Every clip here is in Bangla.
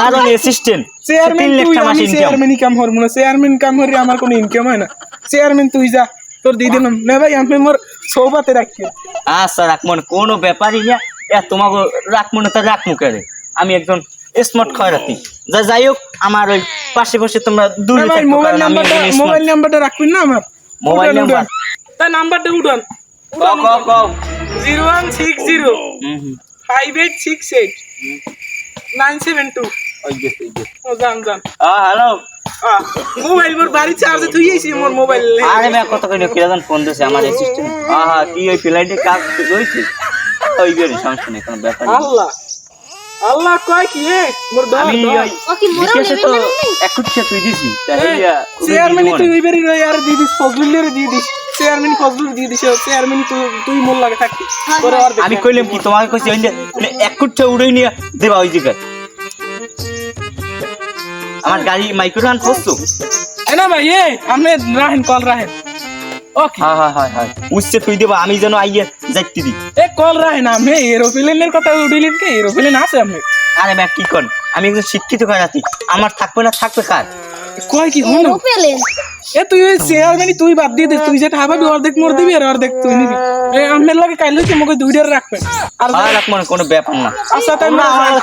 কারণ অ্যাসিস্ট্যান্ট চেয়ারম্যান 3 লাখ তুই টাকা মাস আমি ইনকাম চেয়ারম্যান কাম হর মনে চেয়ারম্যান কাম হরি আমার কোনো ইনকাম হয় না চেয়ারম্যান তুই যা তোর দিয়ে দিলাম না ভাই আমি মোর সৌবাতে রাখি আচ্ছা রাখমন কোনো ব্যাপারই না তোমাকে রাখমন তো রাখমু কেরে আমি একজন স্মার্ট খয়রাতি যাই হোক আমার ওই পাশে পাশে তোমরা দূরে ভাই থাকো মোবাইল কারণ আমি নাম্বারটা একজন মোবাইল নাম্বারটা রাখবেন না আমার মোবাইল নাম্বার তাই নাম্বারটা উঠান কও 0160 5868 972 ওই যে ও জান জান হ্যালো মোবাইল মোর বাড়ি চার্জে তুই এসি মোর মোবাইল আরে मैं কত কইলো কিরাদান ফোন দিছে আমার অ্যাসিস্ট্যান্ট কি ওই ফ্লাইটে কাজ হইছে ওই বেরে সমস্যা নেই কোনো ব্যাপার নেই আল্লাহ আল্লাহ কয় কি মোর দর আমি ওই বিশেষে তো একুটছে তুই দিছি তাই চেয়ারম্যান তুই ওই বেরি রই আর দিদিস ফজলুলের দিয়ে দিস চেয়ারম্যান ফজলুল দিয়ে দিস চেয়ারম্যান তুই মোর লাগে থাকি তোরে আর আমি কইলাম কি তোমাকে কইছি ওই যে মানে একুটছে উড়াই নিয়ে দেবা ওই জায়গায় আমার গাড়ি মাইক্রোফোন ফসছো না ভাই আপনি রাহেন কল রাহেন ওকে হ্যাঁ উচ্চে তুই দেবা আমি যেন আইয়ে যাইতে দি কল রাহেন আমি এরোপ্লেনের কথা উড়িলেন কে এরোপ্লেন আছে আপনি আরে ম্যা কি কোন আমি একজন শিক্ষিত খয়রাতি আমার থাকবে না থাকবে কার কয় কি হলো তুই ওই চেয়ারম্যান তুই বাদ দিয়ে দে তুই যেটা হাবাবি অর্ধেক মোর দিবি আর অর্ধেক তুই নিবি আমের লাগে কাইলে কি মগে দুইটার রাখবেন আর রাখবো না কোনো ব্যাপার না আচ্ছা তাই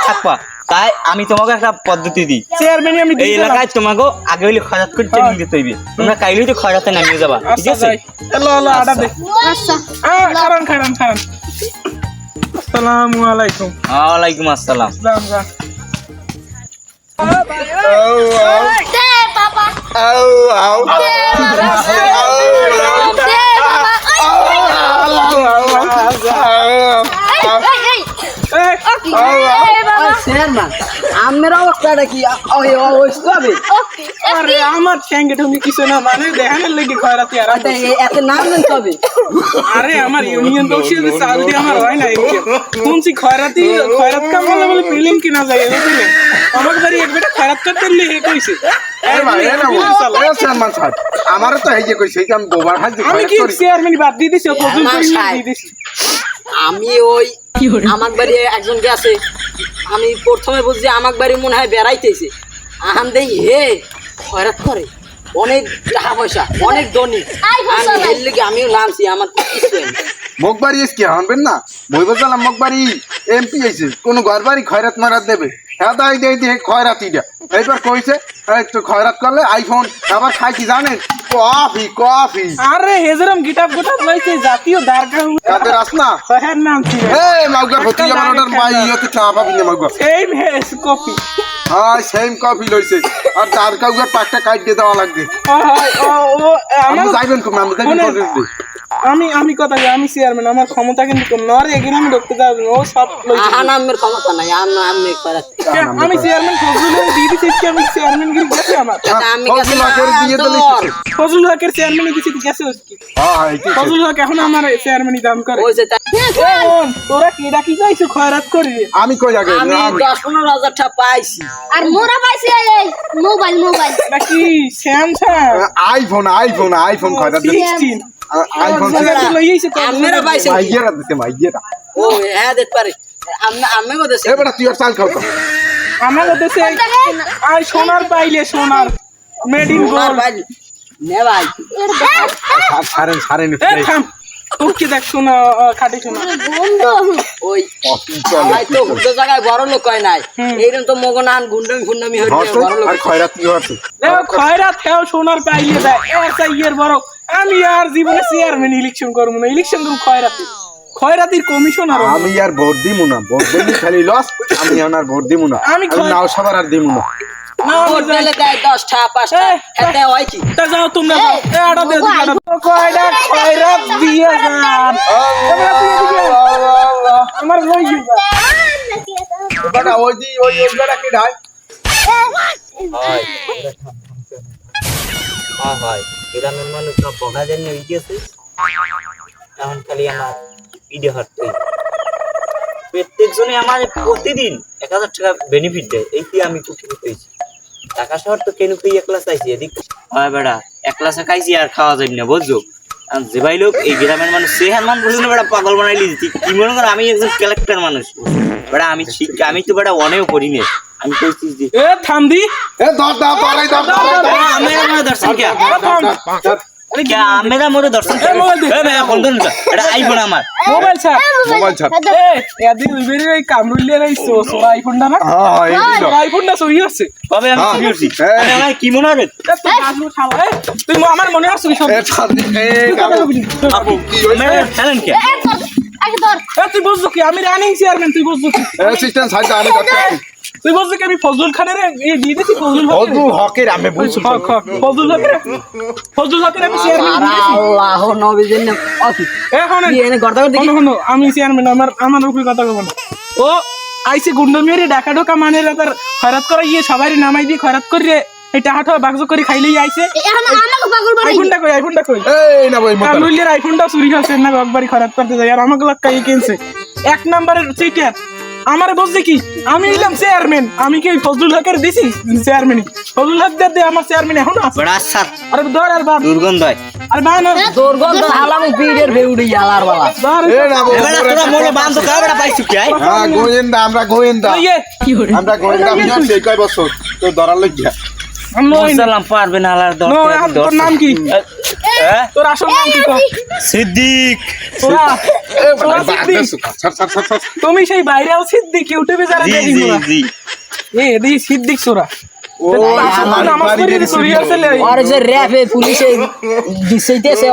থাকবা তাই আমি তোমাকে একটা পদ্ধতি দিই চেয়ারম্যান আমি এই এলাকায় তোমাকে আগে হইলে খয়রাত করে ট্রেনিং দিতে হইবে তোমরা কাইলেই তো খয়রাতে নামিয়ে যাবা ঠিক আছে হ্যালো আডা দে আচ্ছা খারান আসসালামু আলাইকুম ওয়ালাইকুম আসসালাম যান যান আমার অবস্থাটা কি আরে আমার ঠ্যাঙ্গে ঠুঙ্গে কিছু না মানে দেখানোর লেগে খয়রাতি আর এত নাম তবে আরে আমার ইউনিয়ন বক্সে চাল দিয়ে আমার হয় না শুনছি খয়রাত কাম বলে বলে ফিল্ম কিনা যায় বুঝলেন আমার বাড়ি এক বেটা খয়রাত করতে হে কইছে আমারও তো এই যে কইছে আমি গোবার হাত আমি কি চেয়ারম্যান বাদ দিয়ে দিছি ফজল দিয়ে দিছি আমি ওই আমার বাড়ি একজন গেছে আমি প্রথমে বুঝছি আমার বাড়ি মনে হয় বেড়াইতেছে আহান দেই হে খয়রাত করে অনেক টাকা পয়সা অনেক ধনী আমিও নামছি আমার মগবাড়ি কি হানবেন না মই বললাম মগবাড়ি এমপি আইছে কোন ঘর বাড়ি খয়রাত মারাত দেবে হ্যাঁ দাই দেই দিয়ে খয়রাতিটা এইবার কইছে একটু খয়রাত করলে আইফোন আবার খাই কি জানেন কফি আরে হেজরম গিটাপ লইছে জাতীয় দারকা কাদের আসনা হ্যাঁ নাম কি মাগবা হতি আমার অর্ডার মাই ইয়তে চা পাবি না মাগবা এই হেস কফি সেম কফি লইছে আর দারকা উগা পাঁচটা কাট দিয়ে দেওয়া লাগবে আমি যাইবেন কম আমি দেখি আমি কথা আমি চেয়ারম্যান আমার ক্ষমতা কিন্তু কম নরে এখানে আমি ঢুকতে যাব ও সব আহানামের ক্ষমতা নাই আমি খয়রাত আমি চেয়ারম্যান ফজলুল দিয়ে দিছি কি আমি চেয়ারম্যান গিরি গেছে আমার আমি গেছে দিয়ে তো লিখেছে ফজলুল হকের চেয়ারম্যান দিছি গেছে কি ফজলুল হক এখন আমার চেয়ারম্যানই দাম করে ওই যে তোরা কি ডাকি যাইছো খয়রাত করবি আমি কই আগে আমি 10-15 হাজার টাকা পাইছি আর মোরা পাইছি এই মোবাইল নাকি স্যামসাং আইফোন খয়রাত 16 আইফোন আমরা পাইছি মাইয়েরা দিতে মাইয়েরা ও হ্যাঁ দেখতে পারে আমি বলতেছি এবারে তুই আর চাল খাও আমার দেশে আর সোনার পাইলে সোনার মেড ইন গোল্ড নে ভাই সারেন থাম ওকে দেখ সোনা খাটি সোনা ওই ভাই তো উচ্চ জায়গায় বড় লোক হয় নাই এইরকম তো মগনান গুন্ডমি হইছে বড় লোক আর খয়রাত কি হচ্ছে দেখো খয়রাত হেও সোনার পাইলে দেয় এসা ইয়ের বড় আমি আর জীবনে চেয়ারম্যান ইলেকশন করব না ইলেকশন করব খয়রাতির কমিশনার আমি আর ভোট দিমু না ভোট দিলি খালি লস আমি আর ভোট দিমু না আমি নাও সবার আর দিমু না ভোট দিলে দেয় 10 টাকা 5 টাকা এতে হয় কি তা যাও তোমরা যাও আটা দে কয়টা খয়রাত দিয়ে যান আমার লই যা বাটা ওই ওইটা কি ঢাই হয় গ্রামের মানুষ সব বগা জন্য গিয়েছে এখন খালি আমার ইডে হাঁটতে প্রত্যেক জনে আমার প্রতিদিন 1000 টাকা বেনিফিট দেয় এই কি আমি কুটি পেয়েছি টাকা শহর তো কেন কই একলা চাইছি এদিক হয় বেড়া একলা খাইছি আর খাওয়া যাবে না বুঝছো যে ভাই লোক এই গ্রামের মানুষ সেহান মান বলছিল বেড়া পাগল বানাই লিছি কি মনে কর আমি একজন ক্যারেক্টার মানুষ বেড়া আমি তো বেড়া অনেও করি না আমি কইছি যে এ থাম দি এ ধর ধর ধরাই ধর আমরা মনে দর্শন কে কে আমরা মনে দর্শন কে এ, মোবাইল দে। এ ভাই কোন কোন এটা আইফোন আমার মোবাইল ছাড় মোবাইল ছাড় এ এদি উইবেরি এই কামরুলিয়ার এই সোরা আইফোনটা না হ্যাঁ এই দিল আইফোনটা সই হচ্ছে কবে আমি হ্যাঁ। চুরি করছি এই। আরে আমার কি মনে হবে এ, তুই বাজু শালা, এ, তুই আমার মনে হচ্ছে সব এ ছাড় এ গাবো কি হইছে খেলেন কে আগে ধর এ, তুই বুঝছো কি আমি রানিং চেয়ারম্যান তুই বুঝছো কি অ্যাসিস্ট্যান্ট সাইড আমি যাচ্ছি তুই বুঝছো কি আমি ফজলুল খানের এই দিয়ে দিছি ফজলুল হকের অদু হকের আমি বলছি ফজলুল হকের আমি চেয়ারম্যান আর আল্লাহ নবীর নাম অতি এখন কি এনে গর্দা গর্দি কি? শোনো আমি চেয়ারম্যান আমার উপরে কথা বলবো না ও আইসি গুন্ড মেরে ডাকা ঢোকা মানে তার খয়রাত করা গিয়ে সবাই নামাই দিয়ে খয়রাত করে এই টাকাটা বাগজ করে খাইলেই আইছে এখন আমাকে পাগল বানাই আইফোনটা কই এই না ভাই মোটা কামরুলিয়ার আইফোনটা চুরি হচ্ছে না একবারই খয়রাত করতে যায় আর আমাকে লাক্কাই কিনছে এক নাম্বারের চিটার আমারে বলছে কি আমি নিলাম চেয়ারম্যান আমি কি ফজলুল হকের দিছি চেয়ারম্যানই ফজলুল হক দে আমার চেয়ারম্যান এখন আছে বড় সাত আরে ধর আর বাপ দুর্গন্ধ হয় আর বা না তোর গন্ধ হালাম পিড়ের ভেউড়ি আলার বালা ধর এ না এবারে তোরা মনে বান্ধ কাবড়া পাইছু কি আই হ্যাঁ গোয়েন্দা আমরা গোয়েন্দা ইয়ে আমরা গোয়েন্দা মিয়া সেই কয় বছর তো ধরার লাগিয়া আমরা সালাম পারবে না আলার নো তোর নাম কি হ্যাঁ তোর আসল নাম কি কর সিদ্দিক তোরা এ তোরা সিদ্দিক ছাড় তুমি সেই ভাইরাল সিদ্দিক ইউটিউবে যারা জি দেখি জি তোরা জি এ সিদ্দিক সোরা ও নামাজ পড়ে চুরি হচ্ছে আর যে র্যাপে পুলিশে দিছেইতেছে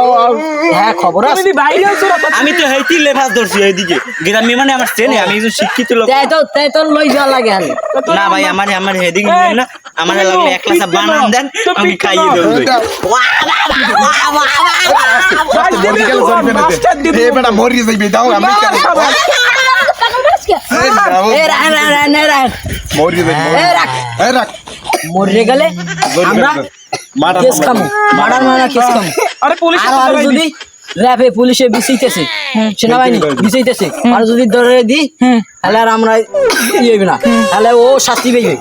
হ্যাঁ খবর আছে তুমি ভাইরাল সোরা আমি তো হেইতি লেভাস ধরছি এইদিকে গ্রামে মানে আমার চেনে আমি একজন শিক্ষিত লোক তাই তো লই যাওয়া লাগে আরে না ভাই আমার হেদিকে নিয়ে না আমার লাগলে এক গ্লাস বানান দেন আমি খাইয়ে দেব মরি গেল জরিপে না এ বেটা মরি যাইবে দাও আমি পাগল বানাস কে এ রাখ মরি যাইবে এ রাখ এ রাখ মরে গেলে আমরা মারা কেস খামু মার্ডার মানা কেস খামু আরে পুলিশ আর যদি র্যাপে পুলিশে বিছাইতেছে সেনাবাহিনী বিছাইতেছে আর যদি ধরে দি তাহলে আর আমরা ইয়ে হইবে না তাহলে ও শাস্তি পাইবে